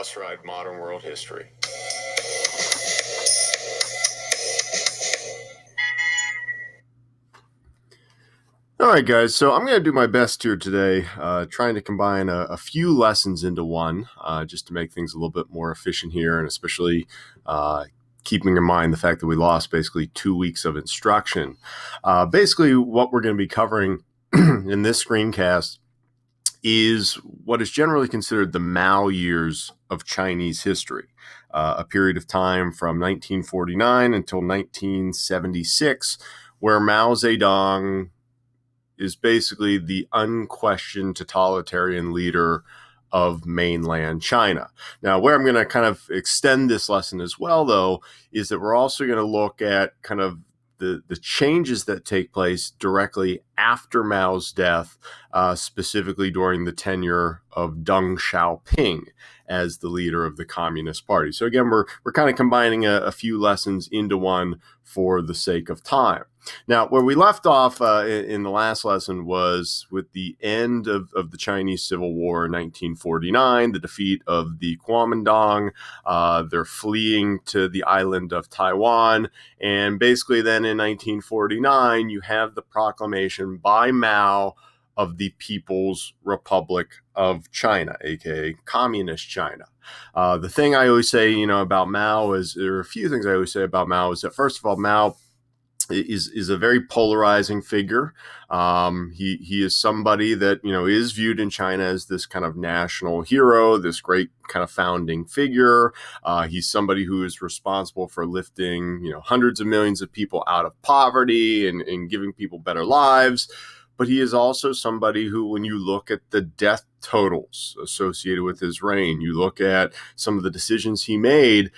bus ride modern world history. All right, guys, so I'm going to do my best here today, trying to combine a few lessons into one, just to make things a little bit more efficient here, and especially keeping in mind the fact that we lost basically 2 weeks of instruction. Basically, what we're going to be covering in this screencast is what is generally considered the Mao years of Chinese history, a period of time from 1949 until 1976, where Mao Zedong is basically the unquestioned totalitarian leader of mainland China. Now, where I'm going to kind of extend this lesson as well, though, is that we're also going to look at kind of the changes that take place directly after Mao's death, specifically during the tenure of Deng Xiaoping as the leader of the Communist Party. So again, we're kind of combining a few lessons into one for the sake of time. Now, where we left off in the last lesson was with the end of the Chinese Civil War in 1949, the defeat of the Kuomintang. They're fleeing to the island of Taiwan. And basically then in 1949, you have the proclamation by Mao of the People's Republic of China, aka Communist China. The thing I always say, about Mao is, there are a few things I always say about Mao, is that first of all, Mao is a very polarizing figure. He is somebody that, is viewed in China as this kind of national hero, this great kind of founding figure. He's somebody who is responsible for lifting, hundreds of millions of people out of poverty and giving people better lives. But he is also somebody who, when you look at the death totals associated with his reign, you look at some of the decisions he made,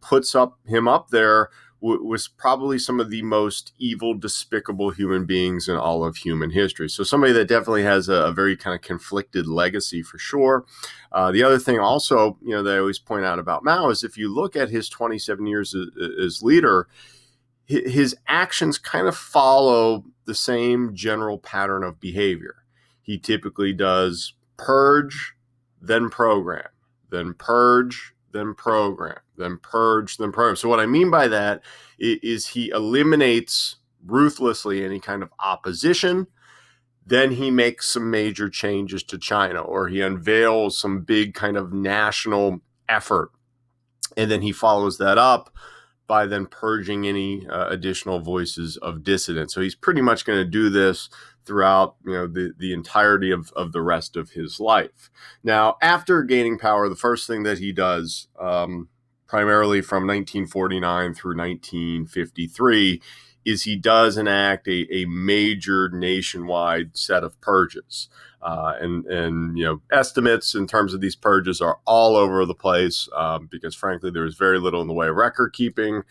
puts him up there was probably some of the most evil, despicable human beings in all of human history. So somebody that definitely has a very kind of conflicted legacy for sure. The other thing also, that I always point out about Mao is if you look at his 27 years as leader, his actions kind of follow the same general pattern of behavior. He typically does purge, then program, then purge, then program, then purge, then program. So what I mean by that is he eliminates ruthlessly any kind of opposition. Then he makes some major changes to China, or he unveils some big kind of national effort. And then he follows that up by then purging any additional voices of dissidence. So he's pretty much going to do this throughout, the entirety of the rest of his life. Now, after gaining power, the first thing that he does, primarily from 1949 through 1953, is he does enact a major nationwide set of purges. And estimates in terms of these purges are all over the place, because frankly, there was very little in the way of record keeping.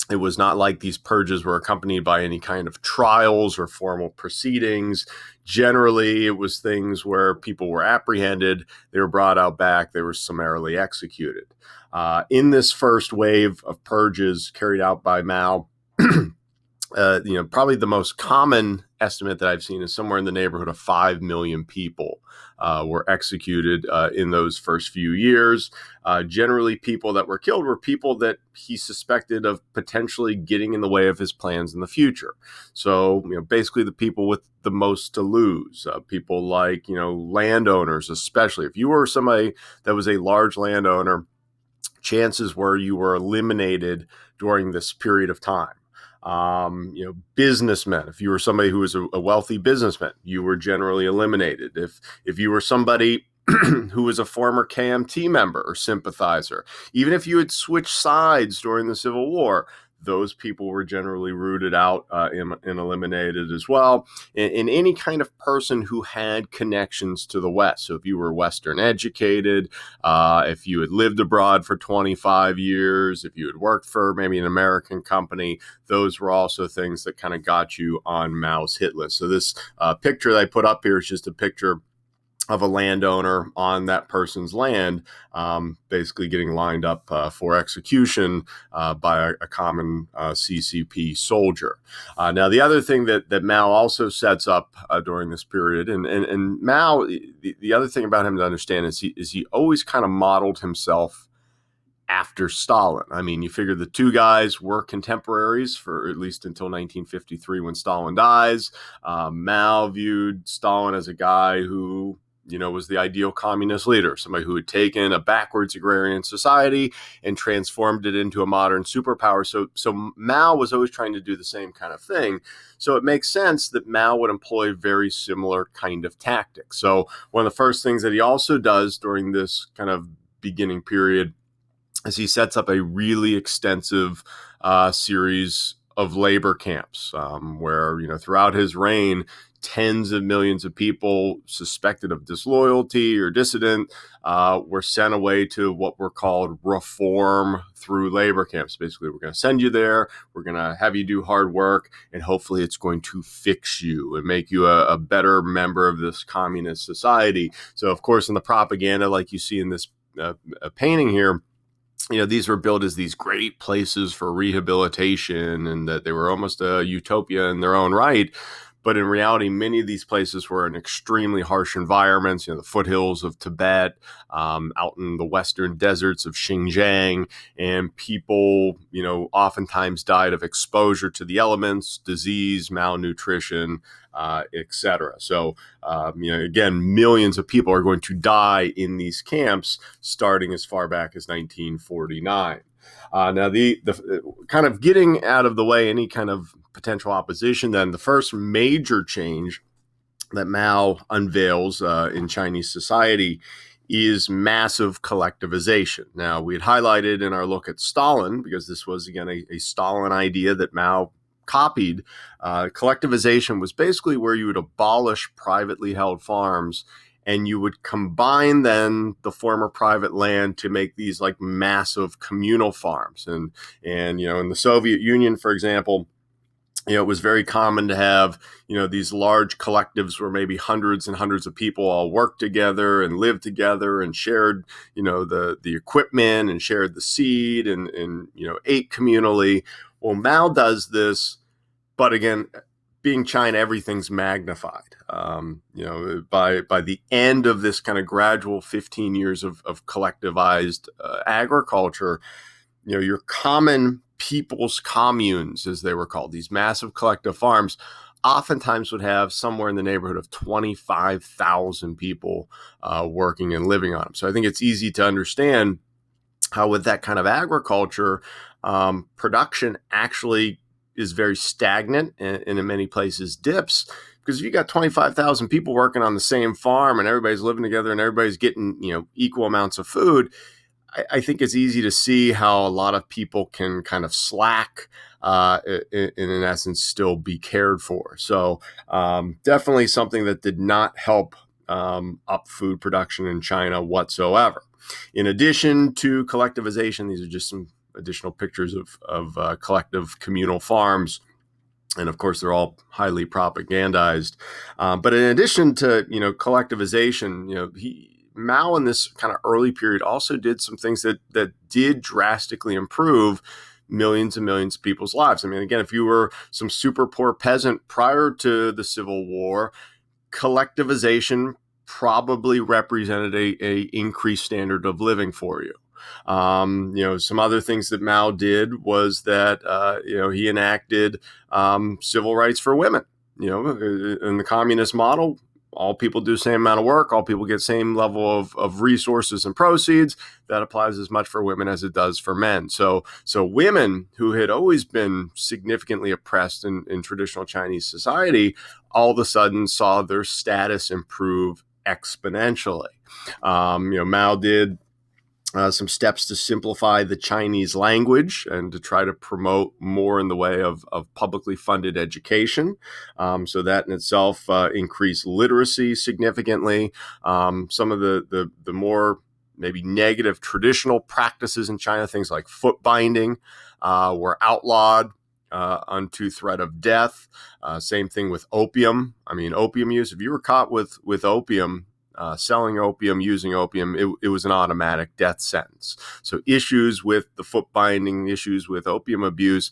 It was not like these purges were accompanied by any kind of trials or formal proceedings. Generally, it was things where people were apprehended, they were brought out back, they were summarily executed. In this first wave of purges carried out by Mao, probably the most common estimate that I've seen is somewhere in the neighborhood of 5 million people were executed in those first few years. Generally, people that were killed were people that he suspected of potentially getting in the way of his plans in the future. So, basically the people with the most to lose, people like, landowners, especially. If you were somebody that was a large landowner, chances were you were eliminated during this period of time. Businessmen. If you were somebody who was a wealthy businessman, you were generally eliminated. If you were somebody who was a former KMT member or sympathizer, even if you had switched sides during the Civil War, those people were generally rooted out and eliminated as well. And any kind of person who had connections to the West. So if you were Western educated, if you had lived abroad for 25 years, if you had worked for maybe an American company, those were also things that kind of got you on Mao's hit list. So this picture that I put up here is just a picture of a landowner on that person's land, basically getting lined up for execution by a common CCP soldier. Now, the other thing that Mao also sets up during this period, and Mao, the other thing about him to understand is he always kind of modeled himself after Stalin. I mean, you figure the two guys were contemporaries for at least until 1953 when Stalin dies. Mao viewed Stalin as a guy who, was the ideal communist leader, somebody who had taken a backwards agrarian society and transformed it into a modern superpower. So Mao was always trying to do the same kind of thing. So it makes sense that Mao would employ very similar kind of tactics. So one of the first things that he also does during this kind of beginning period is he sets up a really extensive series of labor camps where, throughout his reign, tens of millions of people suspected of disloyalty or dissident were sent away to what were called reform through labor camps. Basically, we're going to send you there, we're going to have you do hard work, and hopefully it's going to fix you and make you a better member of this communist society. So, of course, in the propaganda, like you see in this painting here, these were built as these great places for rehabilitation and that they were almost a utopia in their own right. But in reality, many of these places were in extremely harsh environments, the foothills of Tibet, out in the western deserts of Xinjiang, and people, oftentimes died of exposure to the elements, disease, malnutrition, etc. So, again, millions of people are going to die in these camps starting as far back as 1949. Now, the kind of getting out of the way any kind of potential opposition, then the first major change that Mao unveils in Chinese society is massive collectivization. Now, we had highlighted in our look at Stalin, because this was, again, a Stalin idea that Mao copied. Collectivization was basically where you would abolish privately held farms and you would combine then the former private land to make these like massive communal farms. And in the Soviet Union, for example, it was very common to have, these large collectives where maybe hundreds and hundreds of people all worked together and lived together and shared, the equipment and shared the seed and ate communally. Well, Mao does this, but again, being China, everything's magnified. By the end of this kind of gradual 15 years of collectivized agriculture, your common people's communes, as they were called, these massive collective farms, oftentimes would have somewhere in the neighborhood of 25,000 people working and living on them. So I think it's easy to understand how with that kind of agriculture, production actually is very stagnant and in many places dips, because if you got 25,000 people working on the same farm and everybody's living together and everybody's getting, equal amounts of food, I think it's easy to see how a lot of people can kind of slack in essence, still be cared for. So definitely something that did not help up food production in China whatsoever. In addition to collectivization, these are just some additional pictures of collective communal farms. And of course, they're all highly propagandized. But in addition to, collectivization, Mao in this kind of early period also did some things that did drastically improve millions and millions of people's lives. I mean, again, if you were some super poor peasant prior to the Civil War, collectivization probably represented a increased standard of living for you. Some other things that Mao did was that, he enacted civil rights for women. In the communist model, all people do the same amount of work, all people get the same level of resources and proceeds. That applies as much for women as it does for men. So women who had always been significantly oppressed in traditional Chinese society, all of a sudden saw their status improve exponentially. Mao did some steps to simplify the Chinese language and to try to promote more in the way of publicly funded education. So that in itself increased literacy significantly. Some of the more maybe negative traditional practices in China, things like foot binding, were outlawed unto threat of death. Same thing with opium. I mean, opium use, if you were caught with opium, selling opium, using opium, it was an automatic death sentence. So issues with the foot binding, issues with opium abuse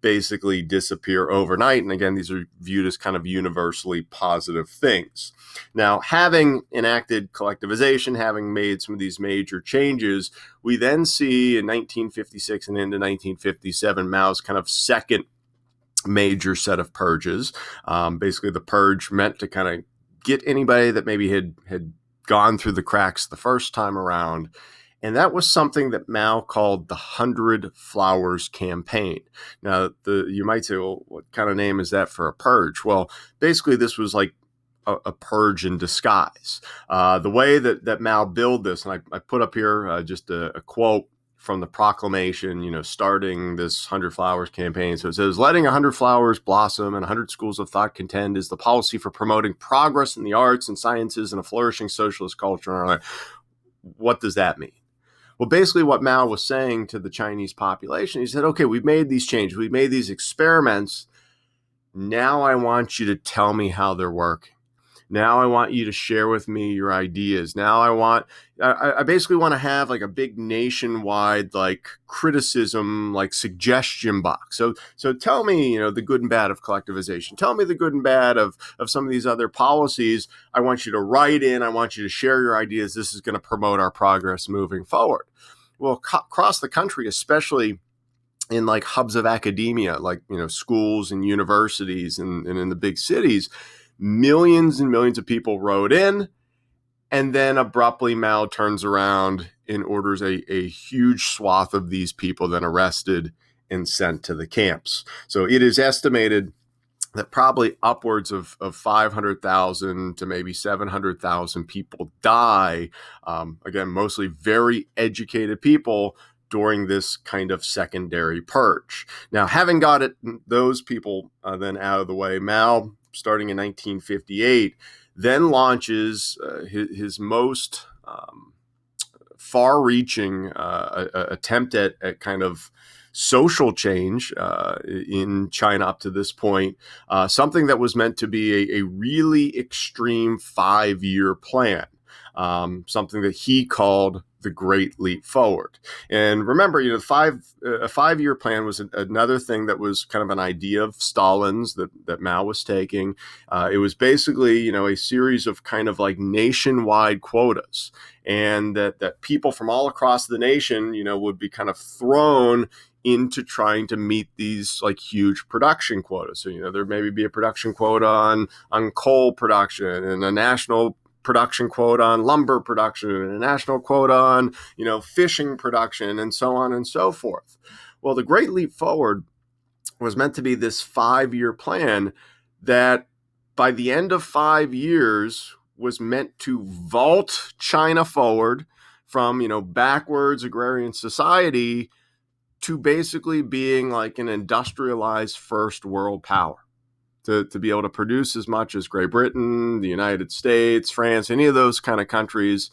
basically disappear overnight. And again, these are viewed as kind of universally positive things. Now, having enacted collectivization, having made some of these major changes, we then see in 1956 and into 1957, Mao's kind of second major set of purges. Basically, the purge meant to kind of get anybody that maybe had gone through the cracks the first time around. And that was something that Mao called the 100 Flowers Campaign. Now, you might say, well, what kind of name is that for a purge? Well, basically, this was like a purge in disguise. The way that Mao billed this, and I put up here just a quote from the proclamation, starting this 100 Flowers campaign. So it says, letting 100 flowers blossom and 100 schools of thought contend is the policy for promoting progress in the arts and sciences and a flourishing socialist culture in our land. What does that mean? Well, basically what Mao was saying to the Chinese population, he said, okay, we've made these changes. We've made these experiments. Now I want you to tell me how they're working. Now I want you to share with me your ideas. Now I basically want to have like a big nationwide like criticism, like suggestion box. So tell me, the good and bad of collectivization. Tell me the good and bad of some of these other policies. I want you to write in. I want you to share your ideas. This is going to promote our progress moving forward. Well, across the country, especially in like hubs of academia, like, schools and universities and in the big cities, millions and millions of people wrote in, and then abruptly Mao turns around and orders a huge swath of these people then arrested and sent to the camps. So it is estimated that probably upwards of 500,000 to maybe 700,000 people die, again, mostly very educated people, during this kind of secondary purge. Now, having got those people then out of the way, Mao, starting in 1958, then launches his most far-reaching attempt at kind of social change in China up to this point, something that was meant to be a really extreme 5-year plan, something that he called the Great Leap Forward. And remember, a 5-year plan was another thing that was kind of an idea of Stalin's that Mao was taking. It was basically, a series of kind of like nationwide quotas, and that people from all across the nation, would be kind of thrown into trying to meet these like huge production quotas. So, there maybe be a production quota on coal production and a national production quota on lumber production and a national quota on, fishing production and so on and so forth. Well, the Great Leap Forward was meant to be this 5-year plan that by the end of 5 years was meant to vault China forward from, backwards agrarian society to basically being like an industrialized first world power. To be able to produce as much as Great Britain, the United States, France, any of those kind of countries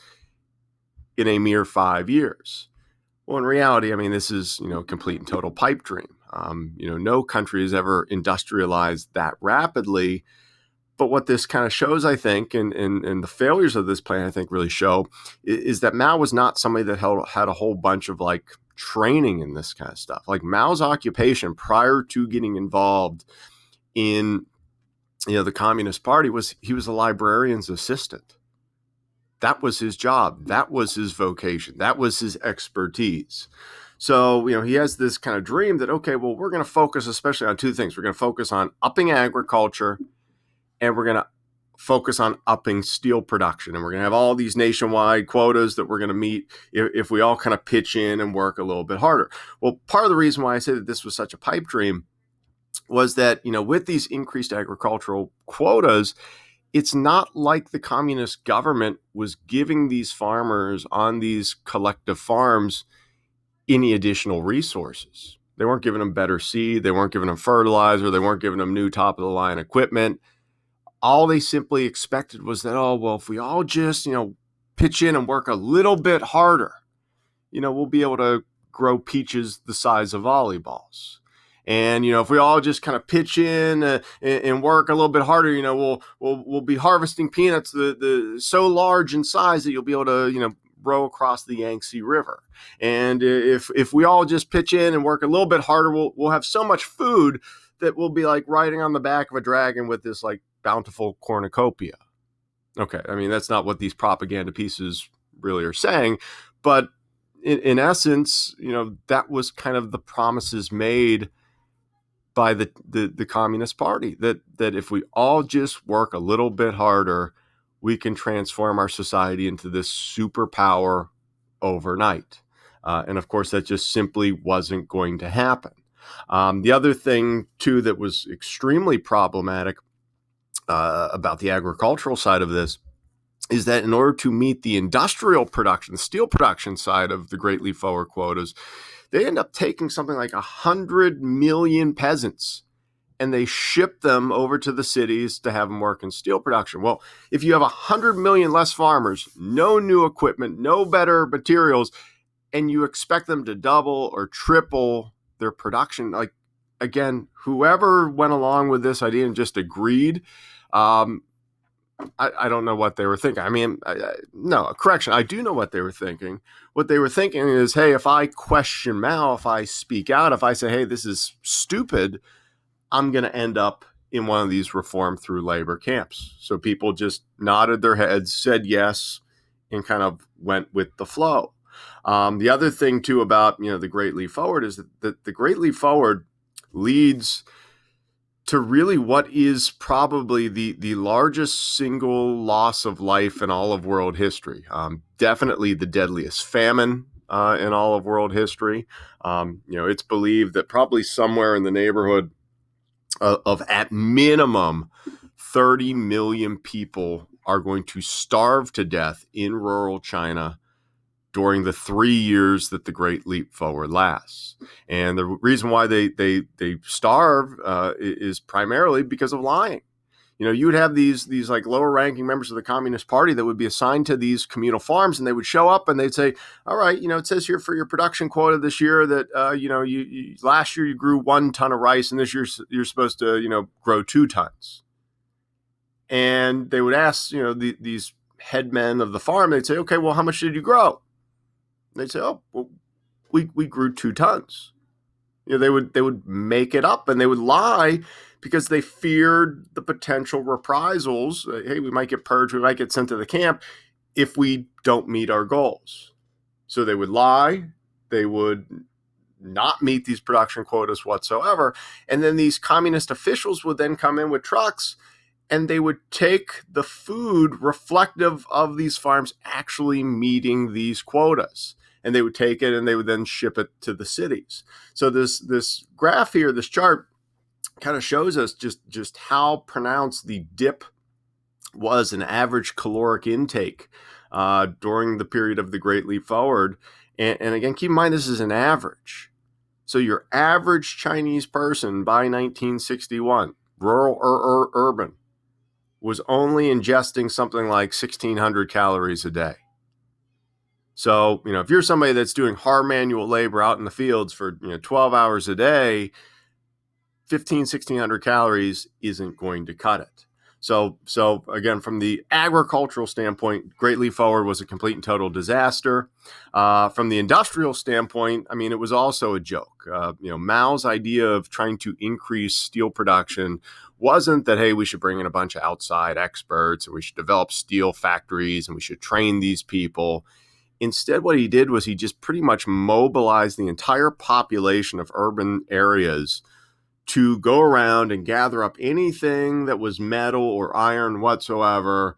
in a mere 5 years. Well, in reality, this is, complete and total pipe dream. No country has ever industrialized that rapidly. But what this kind of shows, I think, and the failures of this plan, I think, really show, is that Mao was not somebody that had a whole bunch of like training in this kind of stuff. Like Mao's occupation prior to getting involved in the Communist Party he was a librarian's assistant. That was his job. That was his vocation. That was his expertise. So, he has this kind of dream that, okay, well, we're going to focus especially on two things. We're going to focus on upping agriculture, and we're going to focus on upping steel production. And we're going to have all these nationwide quotas that we're going to meet if we all kind of pitch in and work a little bit harder. Well, part of the reason why I say that this was such a pipe dream was that, with these increased agricultural quotas, it's not like the communist government was giving these farmers on these collective farms any additional resources. They weren't giving them better seed. They weren't giving them fertilizer. They weren't giving them new top-of-the-line equipment. All they simply expected was that, if we all just, pitch in and work a little bit harder, we'll be able to grow peaches the size of volleyballs. And if we all just kind of pitch in and work a little bit harder, we'll be harvesting peanuts the so large in size that you'll be able to row across the Yangtze River. And if we all just pitch in and work a little bit harder, we'll have so much food that we'll be like riding on the back of a dragon with this like bountiful cornucopia. Okay, I mean, that's not what these propaganda pieces really are saying, but in essence, that was kind of the promises made by the Communist Party, that if we all just work a little bit harder, we can transform our society into this superpower overnight. And of course, that just simply wasn't going to happen. The other thing, too, that was extremely problematic about the agricultural side of this is that in order to meet the industrial production, the steel production side of the Great Leap Forward quotas, they end up taking something like 100 million peasants and they ship them over to the cities to have them work in steel production. Well, if you have 100 million less farmers, no new equipment, no better materials, and you expect them to double or triple their production, like, again, whoever went along with this idea and just agreed, I don't know what they were thinking. I mean, no, correction. I do know what they were thinking. What they were thinking is, hey, if I question Mao, if I speak out, if I say, hey, this is stupid, I'm going to end up in one of these reform through labor camps. So people just nodded their heads, said yes, and kind of went with the flow. The other thing, too, about the Great Leap Forward is that the Great Leap Forward leads to really what is probably the largest single loss of life in all of world history. Definitely the deadliest famine in all of world history. It's believed that probably somewhere in the neighborhood of at minimum 30 million people are going to starve to death in rural China during the 3 years that the Great Leap Forward lasts. And the reason why they starve is primarily because of lying. You would have these like lower ranking members of the Communist Party that would be assigned to these communal farms, and they would show up and they'd say, all right, it says here for your production quota this year that, you last year you grew 1 ton of rice and this year you're supposed to, grow 2 tons. And they would ask, these headmen of the farm, they'd say, okay, well, how much did you grow? They'd say, oh, well, we grew 2 tons. They would make it up and they would lie because they feared the potential reprisals. Hey, we might get purged, we might get sent to the camp if we don't meet our goals. So they would lie, they would not meet these production quotas whatsoever. And then these communist officials would then come in with trucks and they would take the food reflective of these farms actually meeting these quotas. And they would take it and they would then ship it to the cities. So this graph here, this chart, kind of shows us just how pronounced the dip was in average caloric intake during the period of the Great Leap Forward. And again, keep in mind, this is an average. So your average Chinese person by 1961, rural or urban, was only ingesting something like 1,600 calories a day. So, if you're somebody that's doing hard manual labor out in the fields for 12 hours a day, 1,600 calories isn't going to cut it. So again, from the agricultural standpoint, Great Leap Forward was a complete and total disaster. From the industrial standpoint, I mean, it was also a joke. Mao's idea of trying to increase steel production wasn't that, hey, we should bring in a bunch of outside experts and we should develop steel factories and we should train these people. Instead, what he did was he just pretty much mobilized the entire population of urban areas to go around and gather up anything that was metal or iron whatsoever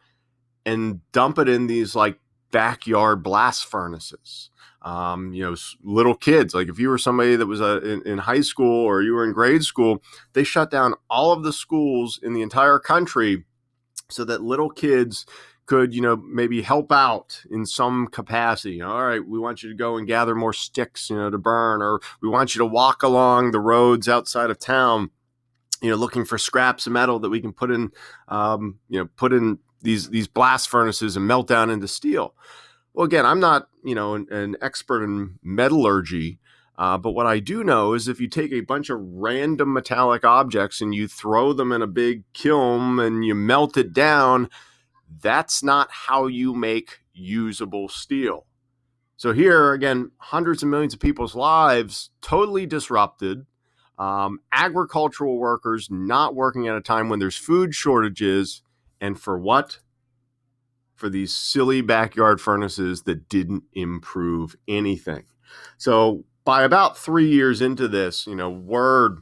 and dump it in these like backyard blast furnaces. Little kids, like if you were somebody that was in high school or you were in grade school, they shut down all of the schools in the entire country so that little kids could, maybe help out in some capacity. All right, we want you to go and gather more sticks, to burn, or we want you to walk along the roads outside of town, looking for scraps of metal that we can put in these blast furnaces and melt down into steel. Well, again, I'm not, an expert in metallurgy, But what I do know is if you take a bunch of random metallic objects and you throw them in a big kiln and you melt it down, that's not how you make usable steel. So here, again, hundreds of millions of people's lives totally disrupted. Agricultural workers not working at a time when there's food shortages. And for what? For these silly backyard furnaces that didn't improve anything. So by about 3 years into this, word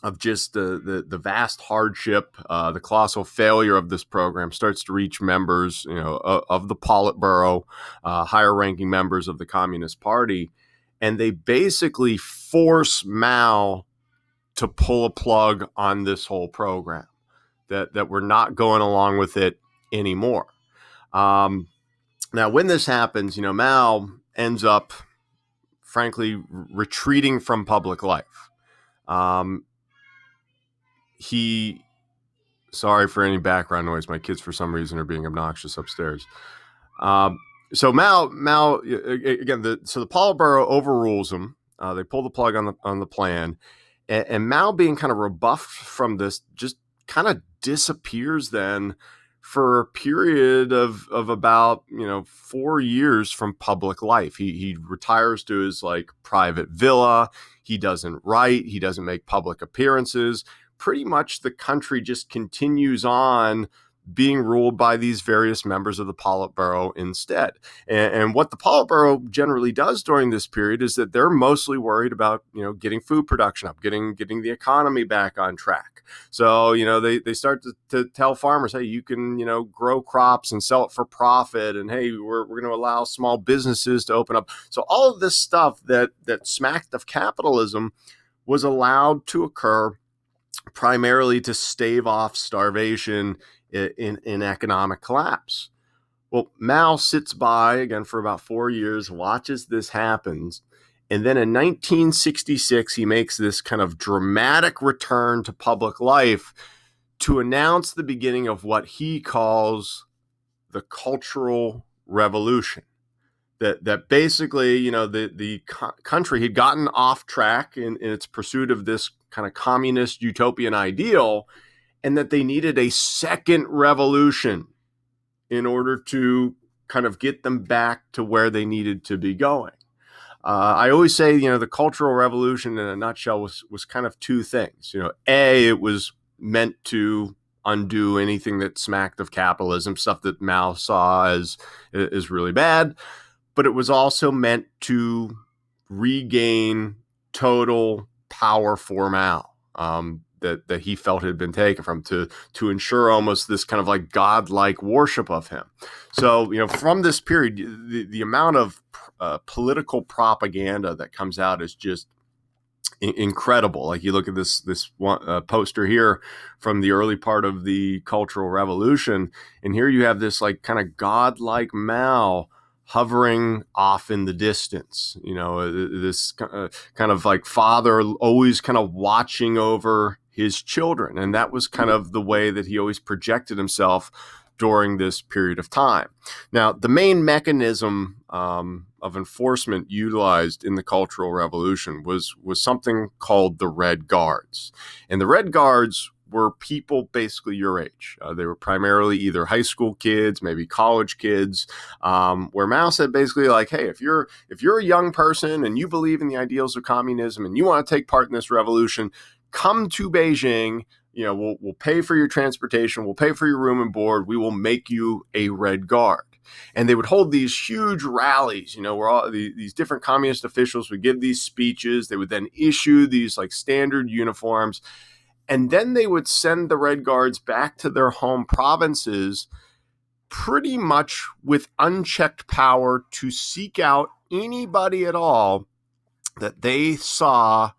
of just the vast hardship, the colossal failure of this program starts to reach members, of the Politburo, higher-ranking members of the Communist Party, and they basically force Mao to pull a plug on this whole program. That we're not going along with it anymore. Now, when this happens, Mao ends up, frankly, retreating from public life. Sorry for any background noise. My kids, for some reason, are being obnoxious upstairs. So Mao again, the Politburo overrules him. They pull the plug on the plan, and Mao, being kind of rebuffed from this, just kind of disappears then for a period of about 4 years from public life. He retires to his private villa. He doesn't write. He doesn't make public appearances. Pretty much the country just continues on being ruled by these various members of the Politburo instead. And what the Politburo generally does during this period is that they're mostly worried about, getting food production up, getting the economy back on track. So, they start to tell farmers, hey, you can, grow crops and sell it for profit. And hey, we're going to allow small businesses to open up. So all of this stuff that smacked of capitalism was allowed to occur primarily to stave off starvation in economic collapse. Well, Mao sits by again for about 4 years, watches this happens, and then in 1966 he makes this kind of dramatic return to public life to announce the beginning of what he calls the Cultural Revolution. That basically, the country had gotten off track in its pursuit of this kind of communist utopian ideal, and that they needed a second revolution in order to kind of get them back to where they needed to be going. I always say, the Cultural Revolution in a nutshell was kind of two things. A, it was meant to undo anything that smacked of capitalism, stuff that Mao saw as really bad. But it was also meant to regain total power for Mao, that he felt had been taken from, to ensure almost this kind of godlike worship of him. So, from this period, the amount of political propaganda that comes out is just incredible. You look at this one, poster here from the early part of the Cultural Revolution, and here you have this kind of godlike Mao hovering off in the distance, this kind of father always kind of watching over his children. And that was kind of the way that he always projected himself during this period of time. Now, the main mechanism of enforcement utilized in the Cultural Revolution was something called the Red Guards. And the Red Guards were people basically your age. They were primarily either high school kids, maybe college kids, where Mao said basically hey, if you're a young person and you believe in the ideals of communism and you want to take part in this revolution, come to Beijing. We'll pay for your transportation. We'll pay for your room and board. We will make you a Red Guard. And they would hold these huge rallies, where all these different communist officials would give these speeches. They would then issue these standard uniforms. And then they would send the Red Guards back to their home provinces pretty much with unchecked power to seek out anybody at all that they saw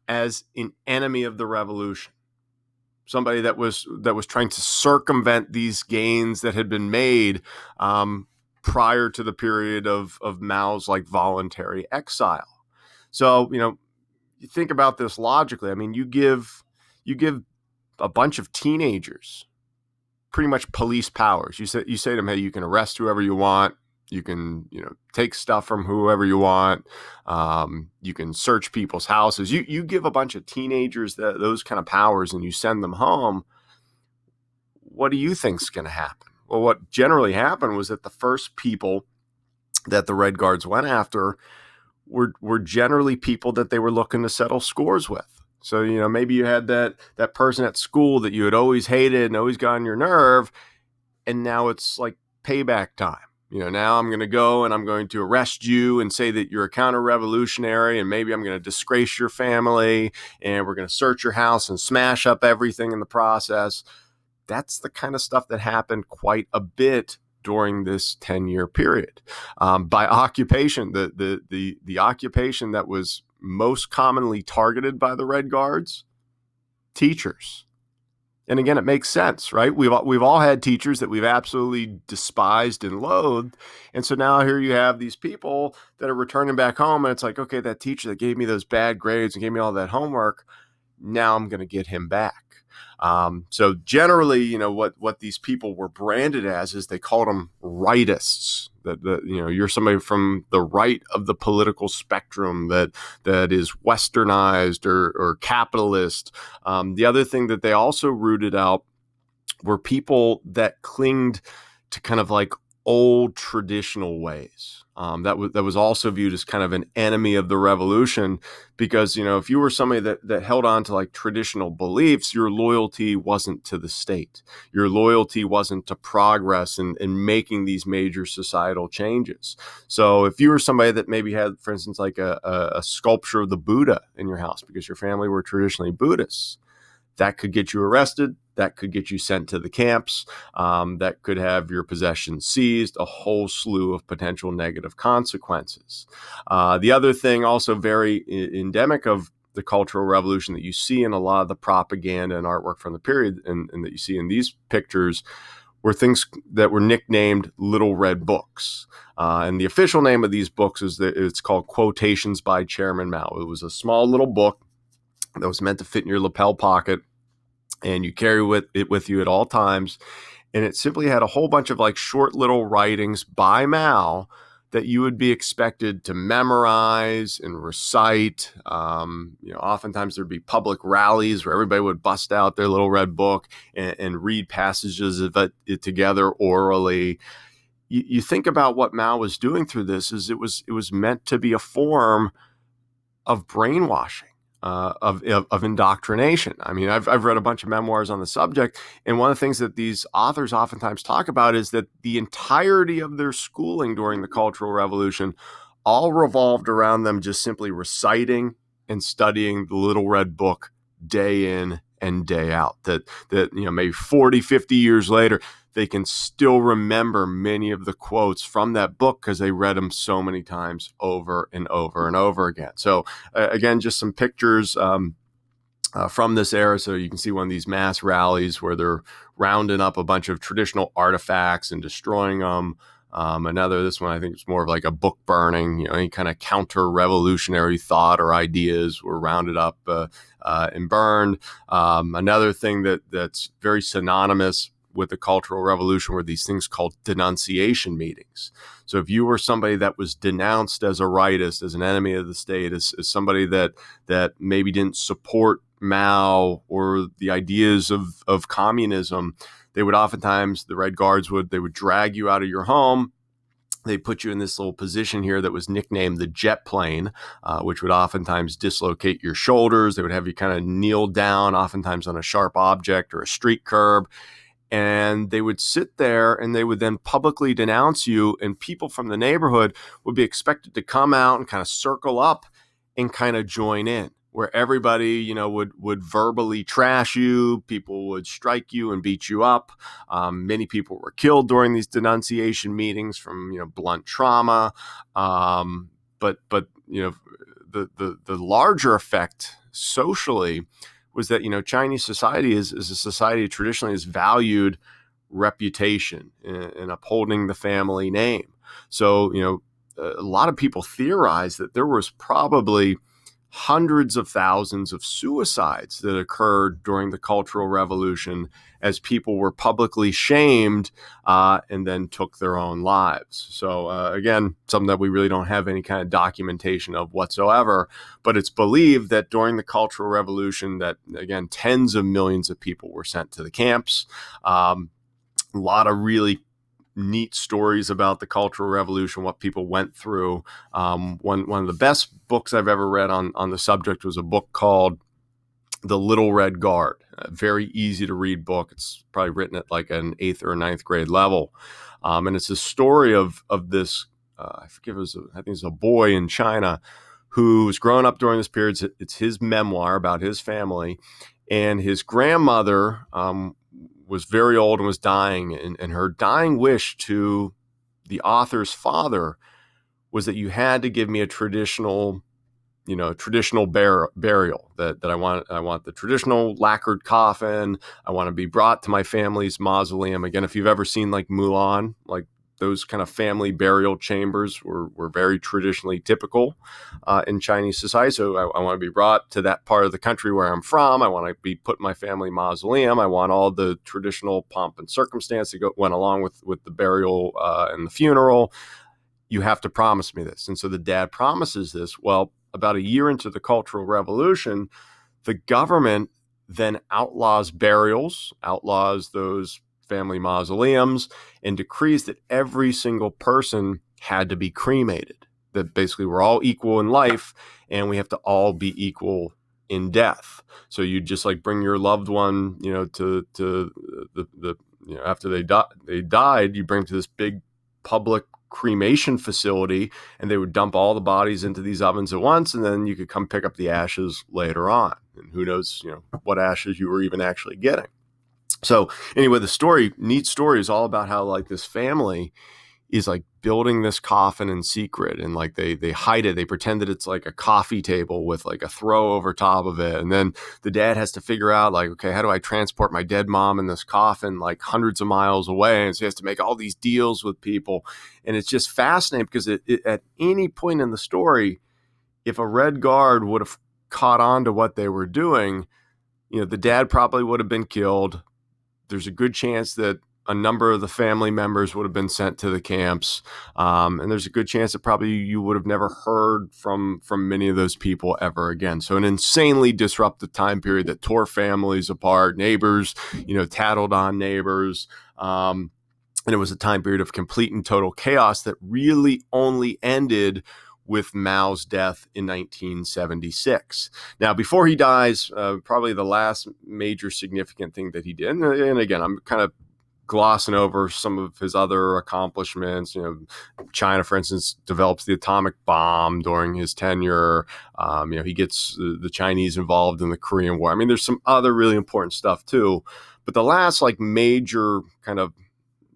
as an enemy of the revolution. Somebody that was trying to circumvent these gains that had been made prior to the period of Mao's voluntary exile. So, you think about this logically. I mean, you give a bunch of teenagers pretty much police powers. You say to them, hey, you can arrest whoever you want. You can, take stuff from whoever you want. You can search people's houses. You give a bunch of teenagers those kind of powers and you send them home. What do you think's going to happen? Well, what generally happened was that the first people that the Red Guards went after were generally people that they were looking to settle scores with. So, maybe you had that person at school that you had always hated and always got on your nerve, and now it's like payback time. Now I'm going to go and I'm going to arrest you and say that you're a counter-revolutionary, and maybe I'm going to disgrace your family, and we're going to search your house and smash up everything in the process. That's the kind of stuff that happened quite a bit during this 10-year period. By occupation, the occupation that was most commonly targeted by the Red Guards, teachers. And again, it makes sense, right? We've all had teachers that we've absolutely despised and loathed. And so now here you have these people that are returning back home, and it's like, okay, that teacher that gave me those bad grades and gave me all that homework, now I'm going to get him back. So generally, what these people were branded as is they called them rightists. That you're somebody from the right of the political spectrum that is westernized or capitalist. The other thing that they also rooted out were people that clinged to kind of like old traditional ways. That was also viewed as kind of an enemy of the revolution, because, if you were somebody that held on to like traditional beliefs, your loyalty wasn't to the state. Your loyalty wasn't to progress and making these major societal changes. So if you were somebody that maybe had, for instance, like a sculpture of the Buddha in your house because your family were traditionally Buddhists, that could get you arrested. That could get you sent to the camps. That could have your possessions seized, a whole slew of potential negative consequences. The other thing also very endemic of the Cultural Revolution that you see in a lot of the propaganda and artwork from the period and that you see in these pictures were things that were nicknamed Little Red Books. And the official name of these books it's called Quotations by Chairman Mao. It was a small little book that was meant to fit in your lapel pocket, and you carry it with you at all times. And it simply had a whole bunch of like short little writings by Mao that you would be expected to memorize and recite. Oftentimes there'd be public rallies where everybody would bust out their little red book and read passages of it together orally. You think about what Mao was doing through this is it was meant to be a form of brainwashing. Of indoctrination. I mean, I've read a bunch of memoirs on the subject, and one of the things that these authors oftentimes talk about is that the entirety of their schooling during the Cultural Revolution all revolved around them just simply reciting and studying the Little Red Book day in and day out. That maybe 40, 50 years later, they can still remember many of the quotes from that book because they read them so many times over and over and over again. So again, just some pictures from this era. So you can see one of these mass rallies where they're rounding up a bunch of traditional artifacts and destroying them. This one I think is more of like a book burning. Any kind of counter-revolutionary thought or ideas were rounded up and burned. Another thing that's very synonymous with the Cultural Revolution were these things called denunciation meetings. So if you were somebody that was denounced as a rightist, as an enemy of the state, as somebody that maybe didn't support Mao or the ideas of communism, they would oftentimes, the Red Guards would drag you out of your home. They put you in this little position here that was nicknamed the jet plane, which would oftentimes dislocate your shoulders. They would have you kind of kneel down, oftentimes on a sharp object or a street curb. And they would sit there and they would then publicly denounce you, and people from the neighborhood would be expected to come out and kind of circle up and kind of join in, where everybody, would verbally trash you. People would strike you and beat you up. Many people were killed during these denunciation meetings from, blunt trauma. But the larger effect socially was that, Chinese society is a society traditionally has valued reputation and upholding the family name. So, a lot of people theorize that there was probably hundreds of thousands of suicides that occurred during the Cultural Revolution as people were publicly shamed and then took their own lives. So again, something that we really don't have any kind of documentation of whatsoever, but it's believed that during the Cultural Revolution that, again, tens of millions of people were sent to the camps. A lot of really neat stories about the Cultural Revolution, what people went through. One of the best books I've ever read on the subject was a book called The Little Red Guard. A very easy to read book. It's probably written at like an 8th or 9th grade level. And it's a story of this, I forget, I think it was a boy in China who was growing up during this period. It's his memoir about his family. And his grandmother was very old and was dying. And her dying wish to the author's father was that you had to give me a traditional burial, that I want the traditional lacquered coffin. I want to be brought to my family's mausoleum. Again, if you've ever seen like Mulan, like those kind of family burial chambers were very traditionally typical in Chinese society. So I want to be brought to that part of the country where I'm from. I want to be put in my family mausoleum. I want all the traditional pomp and circumstance that went along with the burial and the funeral. You have to promise me this. And so the dad promises this. Well, about a year into the Cultural Revolution, the government then outlaws burials, outlaws those family mausoleums, and decrees that every single person had to be cremated, that basically we're all equal in life and we have to all be equal in death. So you just like bring your loved one, to the after they died, you bring them to this big public cremation facility, and they would dump all the bodies into these ovens at once, and then you could come pick up the ashes later on. And who knows, what ashes you were even actually getting. So anyway, neat story is all about how like this family is like building this coffin in secret, and like they hide it. They pretend that it's like a coffee table with like a throw over top of it. And then the dad has to figure out like, okay, how do I transport my dead mom in this coffin like hundreds of miles away? And so he has to make all these deals with people. And it's just fascinating because at any point in the story, if a Red Guard would have caught on to what they were doing, the dad probably would have been killed. There's a good chance that a number of the family members would have been sent to the camps. And there's a good chance that probably you would have never heard from many of those people ever again. So an insanely disruptive time period that tore families apart, neighbors, tattled on neighbors. And it was a time period of complete and total chaos that really only ended with Mao's death in 1976. Now, before he dies, probably the last major significant thing that he did, and again, I'm kind of glossing over some of his other accomplishments. China, for instance, develops the atomic bomb during his tenure. He gets the Chinese involved in the Korean War. I mean, there's some other really important stuff too. But the last like major kind of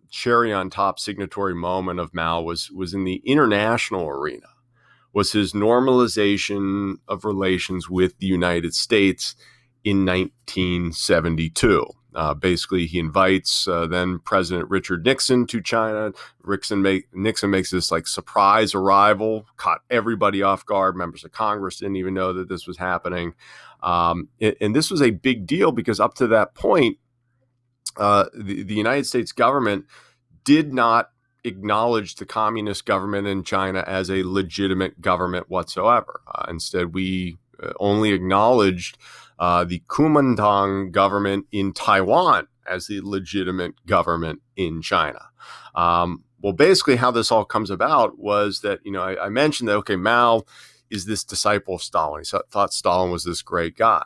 cherry on top signatory moment of Mao was in the international arena, was his normalization of relations with the United States in 1972. Basically, he invites then President Richard Nixon to China. Nixon makes this like surprise arrival, caught everybody off guard. Members of Congress didn't even know that this was happening. And this was a big deal because up to that point, the United States government did not acknowledge the communist government in China as a legitimate government whatsoever. Instead, we only acknowledged the Kuomintang government in Taiwan as the legitimate government in China. Well, basically how this all comes about was that, I mentioned that, okay, Mao is this disciple of Stalin. He thought Stalin was this great guy.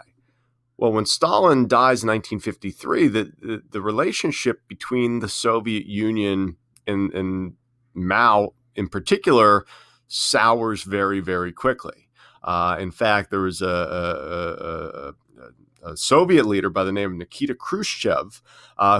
Well, when Stalin dies in 1953, the relationship between the Soviet Union and Mao in particular sours very, very quickly. In fact, there was a Soviet leader by the name of Nikita Khrushchev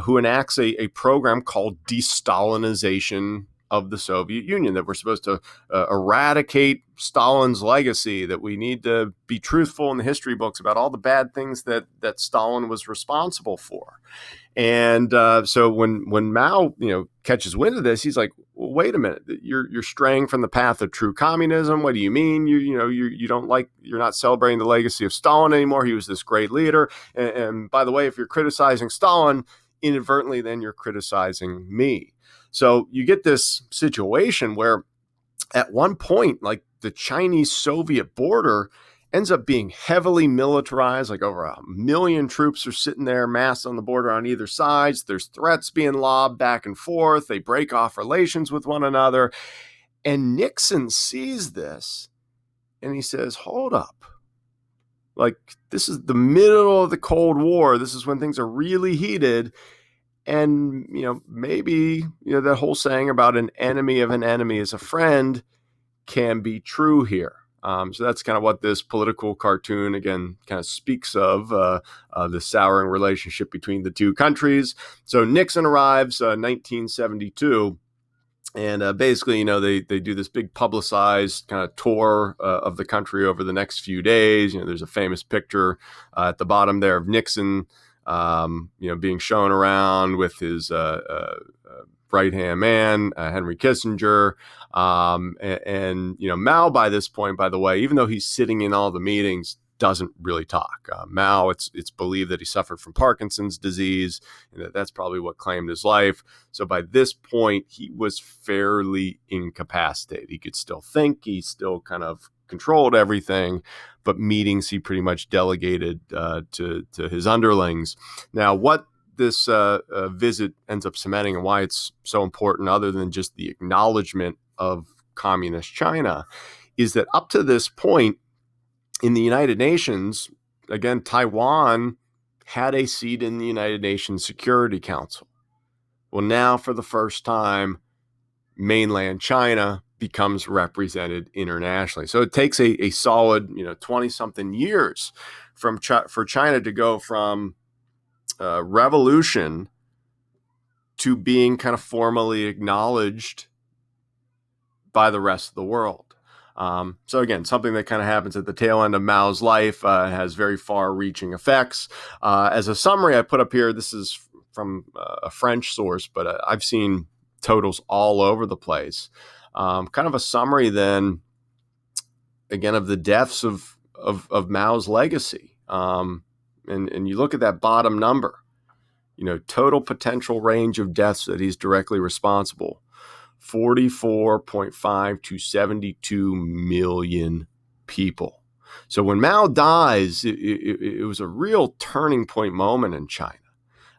who enacts a program called de-Stalinization of the Soviet Union, that we're supposed to eradicate Stalin's legacy, that we need to be truthful in the history books about all the bad things that Stalin was responsible for. And so when Mao, catches wind of this, he's like, well, wait a minute, you're straying from the path of true communism. What do you mean? You don't like, you're not celebrating the legacy of Stalin anymore. He was this great leader. And by the way, if you're criticizing Stalin, inadvertently, then you're criticizing me. So you get this situation where at one point, like the Chinese-Soviet border ends up being heavily militarized, like over 1 million troops are sitting there massed on the border on either side. There's threats being lobbed back and forth. They break off relations with one another. And Nixon sees this and he says, hold up. Like, this is the middle of the Cold War. This is when things are really heated. And, maybe, that whole saying about an enemy of an enemy is a friend can be true here. So that's kind of what this political cartoon, again, kind of speaks of, the souring relationship between the two countries. So Nixon arrives 1972. And basically, they do this big publicized kind of tour of the country over the next few days. There's a famous picture at the bottom there of Nixon, being shown around with his right-hand man, Henry Kissinger. And Mao, by this point, by the way, even though he's sitting in all the meetings, doesn't really talk. Mao, it's believed that he suffered from Parkinson's disease, and that's probably what claimed his life. So by this point, he was fairly incapacitated. He could still think, he still kind of controlled everything, but meetings he pretty much delegated to his underlings. Now, what this visit ends up cementing and why it's so important, other than just the acknowledgement of communist China, is that up to this point in the United Nations, again, Taiwan had a seat in the United Nations Security Council. Well, now for the first time, mainland China becomes represented internationally. So it takes a solid 20-something years for China to go from revolution to being kind of formally acknowledged by the rest of the world. So again, something that kind of happens at the tail end of Mao's life, has very far-reaching effects. As a summary, I put up here, this is from a French source, but I've seen totals all over the place. Kind of a summary then, again, of the deaths of Mao's legacy. And you look at that bottom number, total potential range of deaths that he's directly responsible. 44.5 to 72 million people. So when Mao dies, it was a real turning point moment in China.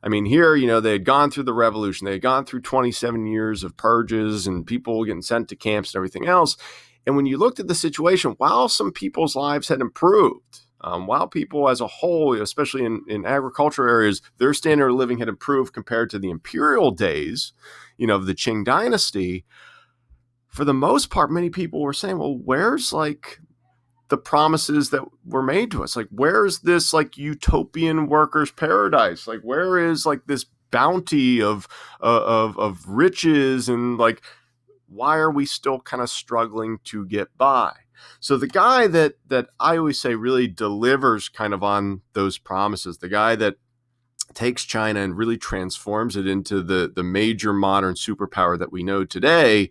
I mean, here, they had gone through the revolution. They had gone through 27 years of purges and people getting sent to camps and everything else. And when you looked at the situation, while some people's lives had improved, while people as a whole, especially in agriculture areas, their standard of living had improved compared to the imperial days, of the Qing dynasty, for the most part, many people were saying, well, where's like the promises that were made to us? Like, where's this like utopian workers' paradise? Like, where is like this bounty of riches, and like, why are we still kind of struggling to get by? So the guy that I always say really delivers kind of on those promises, the guy that takes China and really transforms it into the major modern superpower that we know today,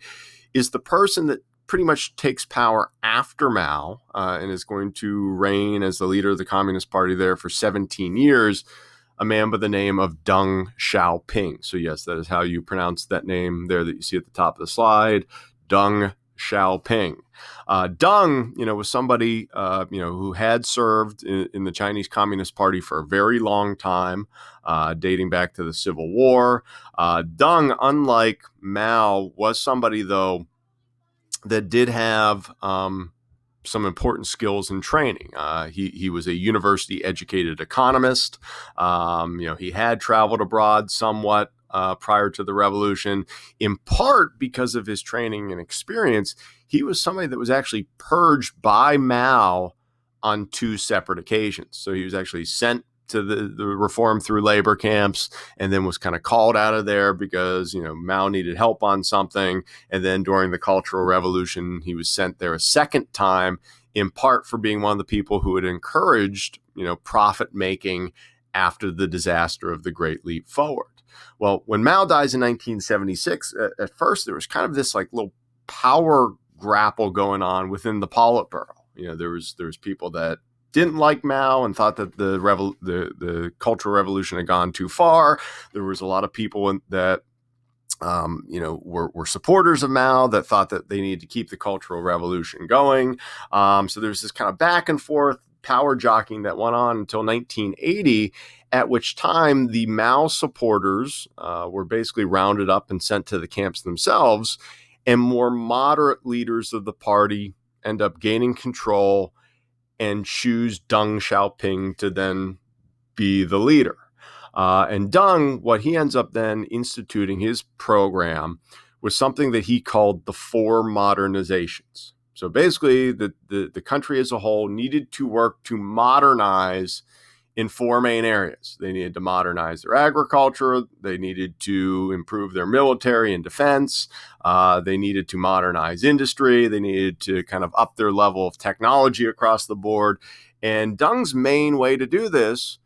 is the person that pretty much takes power after Mao and is going to reign as the leader of the Communist Party there for 17 years, a man by the name of Deng Xiaoping. So yes, that is how you pronounce that name there that you see at the top of the slide, Deng Xiaoping. Deng, was somebody, who had served in the Chinese Communist Party for a very long time, dating back to the Civil War. Deng, unlike Mao, was somebody, though, that did have some important skills and training. He was a university-educated economist. He had traveled abroad somewhat prior to the revolution, in part because of his training and experience. He was somebody that was actually purged by Mao on 2 separate occasions. So he was actually sent to the reform through labor camps, and then was kind of called out of there because, Mao needed help on something. And then during the Cultural Revolution, he was sent there a second time, in part for being one of the people who had encouraged, profit making after the disaster of the Great Leap Forward. Well, when Mao dies in 1976, at first there was kind of this like little power grapple going on within the Politburo. There was people that didn't like Mao and thought that the Cultural Revolution had gone too far. There was a lot of people that were supporters of Mao that thought that they needed to keep the Cultural Revolution going. So there's this kind of back and forth power jockeying that went on until 1980, at which time the Mao supporters were basically rounded up and sent to the camps themselves, and more moderate leaders of the party end up gaining control and choose Deng Xiaoping to then be the leader. And Deng, what he ends up then instituting his program was something that he called the four modernizations. So basically, the country as a whole needed to work to modernize in four main areas. They needed to modernize their agriculture. They needed to improve their military and defense. They needed to modernize industry. They needed to kind of up their level of technology across the board. And Deng's main way to do this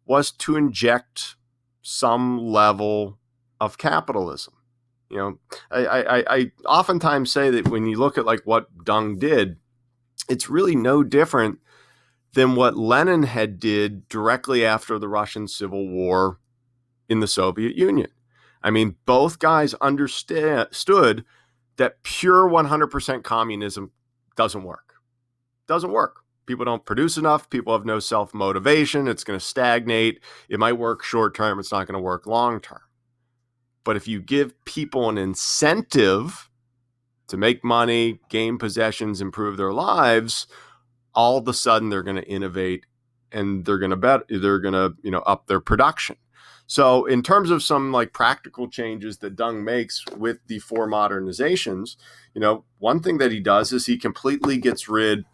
was to inject some level of capitalism. I oftentimes say that when you look at like what Deng did, it's really no different than what Lenin had did directly after the Russian Civil War in the Soviet Union. I mean, both guys understood that pure 100% communism doesn't work. Doesn't work. People don't produce enough. People have no self-motivation. It's going to stagnate. It might work short term. It's not going to work long term. But if you give people an incentive to make money, gain possessions, improve their lives, all of a sudden they're going to innovate and they're going to up their production. So in terms of some like practical changes that Deng makes with the four modernizations, one thing that he does is he completely gets rid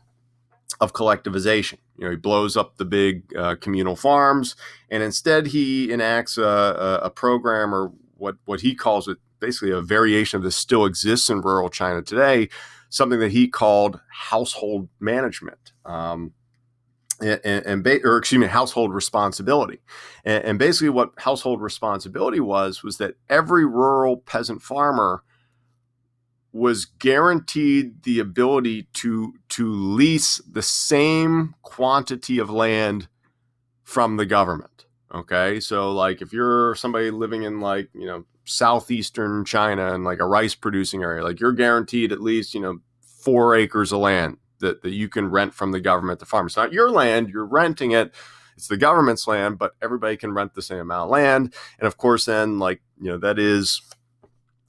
of collectivization. He blows up the big communal farms, and instead he enacts a program, or what he calls it, basically a variation of this still exists in rural China today, something that he called household management, household responsibility. And basically what household responsibility was that every rural peasant farmer was guaranteed the ability to lease the same quantity of land from the government. Okay, so like if you're somebody living in like southeastern China and like a rice producing area, like you're guaranteed at least 4 acres of land that you can rent from the government to farm. It's not your land, you're renting it. It's the government's land, but everybody can rent the same amount of land. And of course, then that is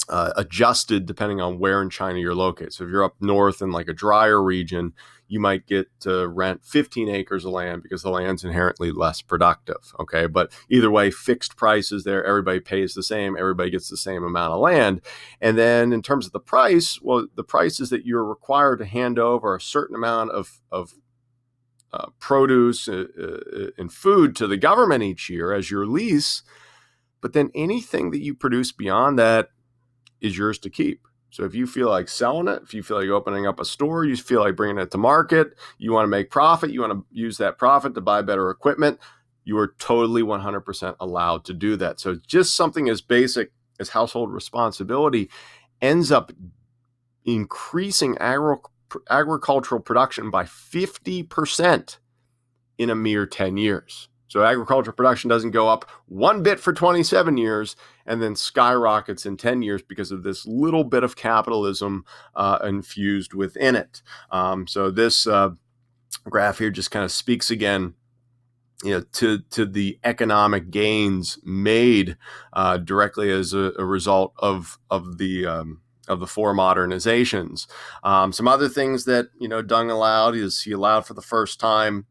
adjusted depending on where in China you're located. So if you're up north in like a drier region, you might get to rent 15 acres of land because the land's inherently less productive. Okay, but either way, fixed prices there. Everybody pays the same. Everybody gets the same amount of land. And then in terms of the price, well, the price is that you're required to hand over a certain amount of produce and food to the government each year as your lease. But then anything that you produce beyond that is yours to keep. So if you feel like selling it, if you feel like opening up a store, you feel like bringing it to market, you want to make profit, you want to use that profit to buy better equipment, you are totally 100% allowed to do that. So just something as basic as household responsibility ends up increasing agricultural production by 50% in a mere 10 years. So agricultural production doesn't go up one bit for 27 years and then skyrockets in 10 years because of this little bit of capitalism infused within it. So this graph here just kind of speaks again, to the economic gains made directly as a result of the four modernizations. Some other things that Deng allowed is he allowed for the first time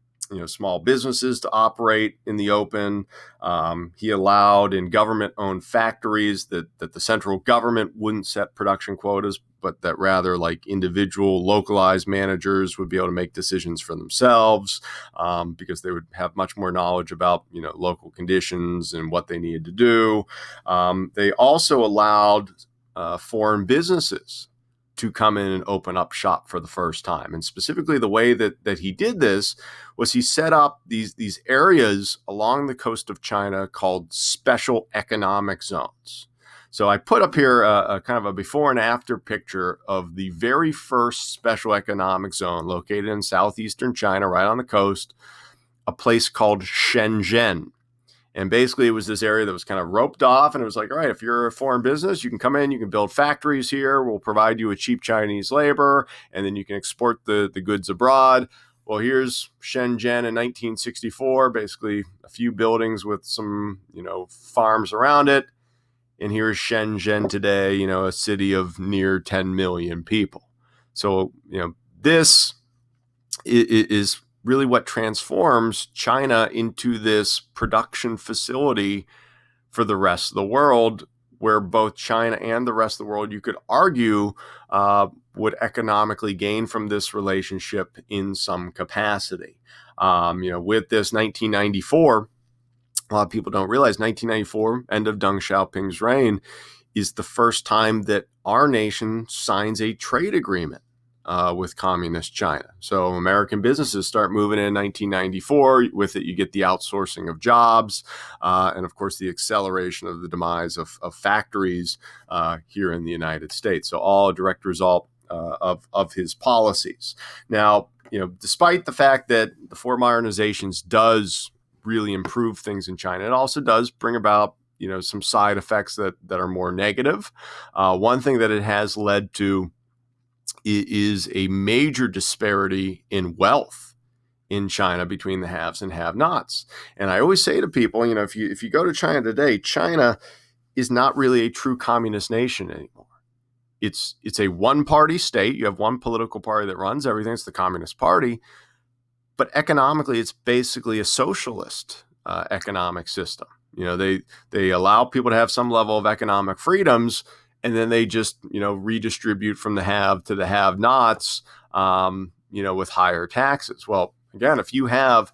small businesses to operate in the open. He allowed in government-owned factories that the central government wouldn't set production quotas, but that rather like individual localized managers would be able to make decisions for themselves because they would have much more knowledge about local conditions and what they needed to do. They also allowed foreign businesses to come in and open up shop for the first time. And specifically the way that he did this was he set up these areas along the coast of China called special economic zones. So I put up here a kind of a before and after picture of the very first special economic zone located in southeastern China, right on the coast, a place called Shenzhen. And basically it was this area that was kind of roped off, and it was like, all right, if you're a foreign business, you can come in, you can build factories here, we'll provide you with cheap Chinese labor, and then you can export the goods abroad. Well, here's Shenzhen in 1964, basically a few buildings with some, farms around it. And here's Shenzhen today, a city of near 10 million people. So, this is really what transforms China into this production facility for the rest of the world, where both China and the rest of the world, you could argue, would economically gain from this relationship in some capacity. With this 1994, a lot of people don't realize 1994, end of Deng Xiaoping's reign, is the first time that our nation signs a trade agreement with communist China. So American businesses start moving in 1994. With it, you get the outsourcing of jobs and, of course, the acceleration of the demise of factories here in the United States. So all a direct result of his policies. Now, despite the fact that the four modernizations does really improve things in China, it also does bring about some side effects that are more negative. One thing that it has led to is a major disparity in wealth in China between the haves and have-nots. And I always say to people, if you go to China today, China is not really a true communist nation anymore. It's a one-party state. You have one political party that runs everything. It's the Communist Party. But economically, it's basically a socialist economic system. They allow people to have some level of economic freedoms, and then they just, redistribute from the have to the have-nots, with higher taxes. Well, again, if you have,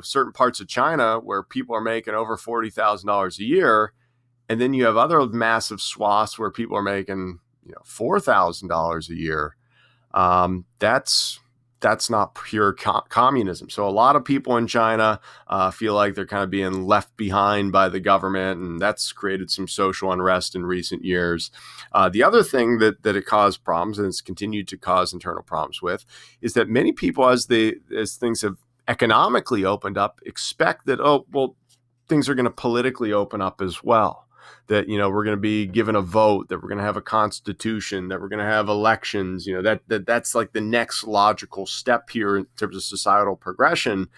certain parts of China where people are making over $40,000 a year, and then you have other massive swaths where people are making, $4,000 a year, that's not pure communism. So a lot of people in China feel like they're kind of being left behind by the government, and that's created some social unrest in recent years. The other thing that it caused problems, and it's continued to cause internal problems with, is that many people, as things have economically opened up, expect that, things are going to politically open up as well. That, we're going to be given a vote, that we're going to have a constitution, that we're going to have elections, that's like the next logical step here in terms of societal progression.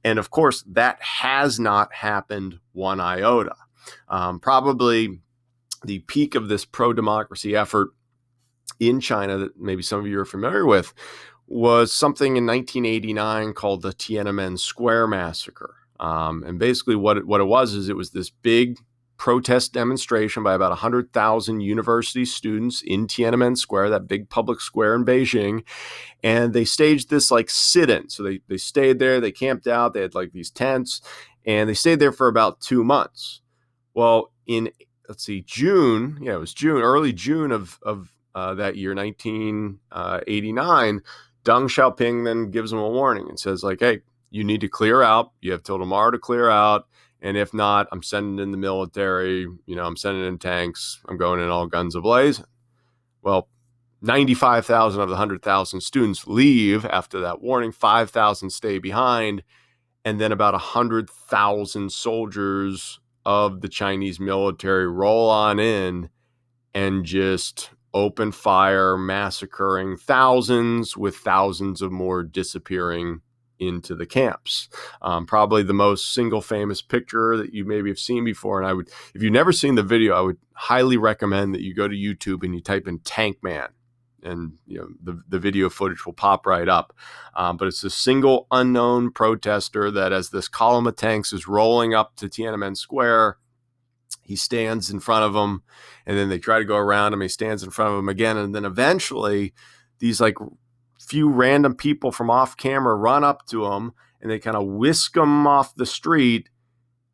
And of course, that has not happened one iota. Probably the peak of this pro-democracy effort in China that maybe some of you are familiar with was something in 1989 called the Tiananmen Square Massacre. And basically what it was is it was this big protest demonstration by about 100,000 university students in Tiananmen Square, that big public square in Beijing. And they staged this like sit-in. So they stayed there, they camped out, they had like these tents, and they stayed there for about 2 months. Well, in, June, it was early June of that year, 1989, Deng Xiaoping then gives them a warning and says like, hey, you need to clear out. You have till tomorrow to clear out. And if not, I'm sending in the military, I'm sending in tanks, I'm going in all guns a-blazing. Well, 95,000 of the 100,000 students leave after that warning, 5,000 stay behind, and then about 100,000 soldiers of the Chinese military roll on in and just open fire, massacring thousands, with thousands of more disappearing into the camps. Probably the most single famous picture that you maybe have seen before. And if you've never seen the video, I would highly recommend that you go to YouTube and you type in Tank Man, and the video footage will pop right up. But it's a single unknown protester that, as this column of tanks is rolling up to Tiananmen Square, he stands in front of them, and then they try to go around him. He stands in front of them again, and then eventually these like few random people from off camera run up to him, and they kind of whisk him off the street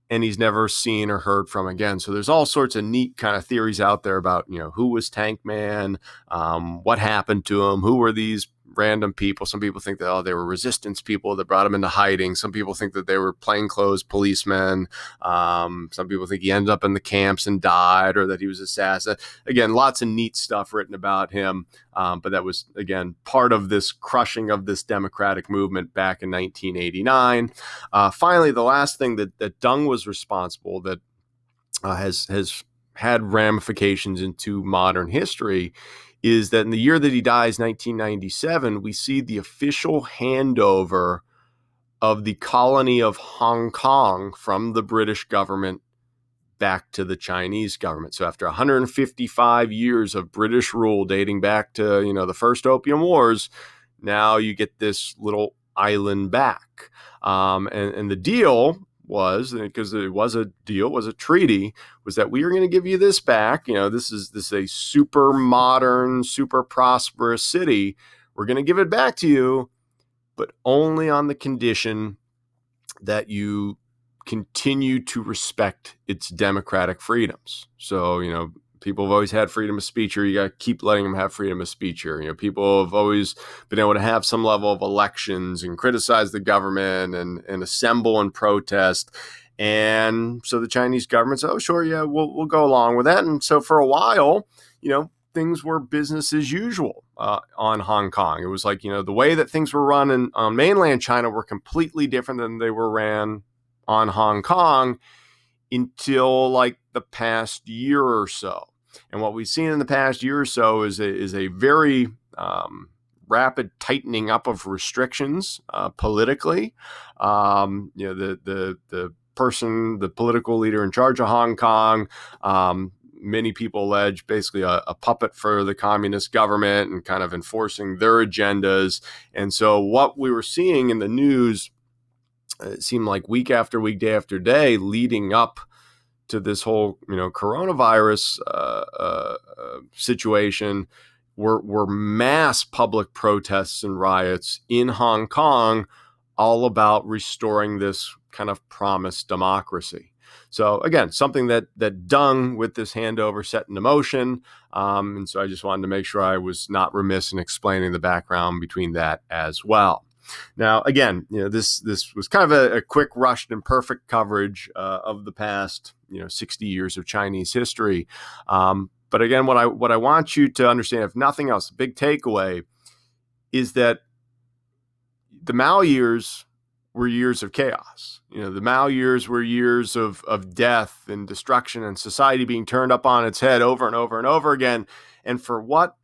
and he's never seen or heard from again. So there's all sorts of neat kind of theories out there about, who was Tank Man, what happened to him, who were these random people. Some people think that, they were resistance people that brought him into hiding. Some people think that they were plainclothes policemen. Some people think he ended up in the camps and died, or that he was assassinated. Again, lots of neat stuff written about him. But that was, again, part of this crushing of this democratic movement back in 1989. Finally, the last thing that Deng was responsible, that has had ramifications into modern history, is that in the year that he dies, 1997, we see the official handover of the colony of Hong Kong from the British government back to the Chinese government. So after 155 years of British rule dating back to, the first Opium Wars, now you get this little island back. And the deal was, because it was a deal, was a treaty, was that we are going to give you this back. This is a super modern, super prosperous city. We're going to give it back to you, but only on the condition that you continue to respect its democratic freedoms. So, people have always had freedom of speech here. You got to keep letting them have freedom of speech here. People have always been able to have some level of elections and criticize the government and assemble and protest. And so the Chinese government said, oh, sure, yeah, we'll go along with that. And so for a while, things were business as usual on Hong Kong. It was like, the way that things were run on mainland China were completely different than they were ran on Hong Kong until like the past year or so. And what we've seen in the past year or so is a very rapid tightening up of restrictions politically. The political leader in charge of Hong Kong, many people allege basically a puppet for the communist government and kind of enforcing their agendas. And so what we were seeing in the news, it seemed like week after week, day after day, leading up to this whole, coronavirus situation, were mass public protests and riots in Hong Kong, all about restoring this kind of promised democracy. So again, something that Deng with this handover set into motion. And so I just wanted to make sure I was not remiss in explaining the background between that as well. Now, again, this was kind of a quick, rushed, and perfect coverage of the past, 60 years of Chinese history. But again, what I want you to understand, if nothing else, the big takeaway is that the Mao years were years of chaos. The Mao years were years of death and destruction and society being turned up on its head over and over and over again. And for what?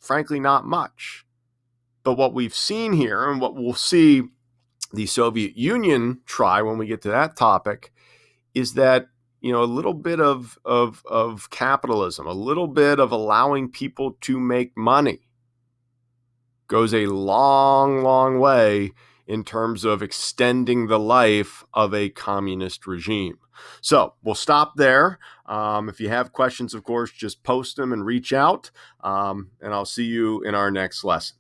Frankly, not much. But what we've seen here, and what we'll see the Soviet Union try when we get to that topic, is that, a little bit of capitalism, a little bit of allowing people to make money goes a long, long way in terms of extending the life of a communist regime. So we'll stop there. If you have questions, of course, just post them and reach out. And I'll see you in our next lesson.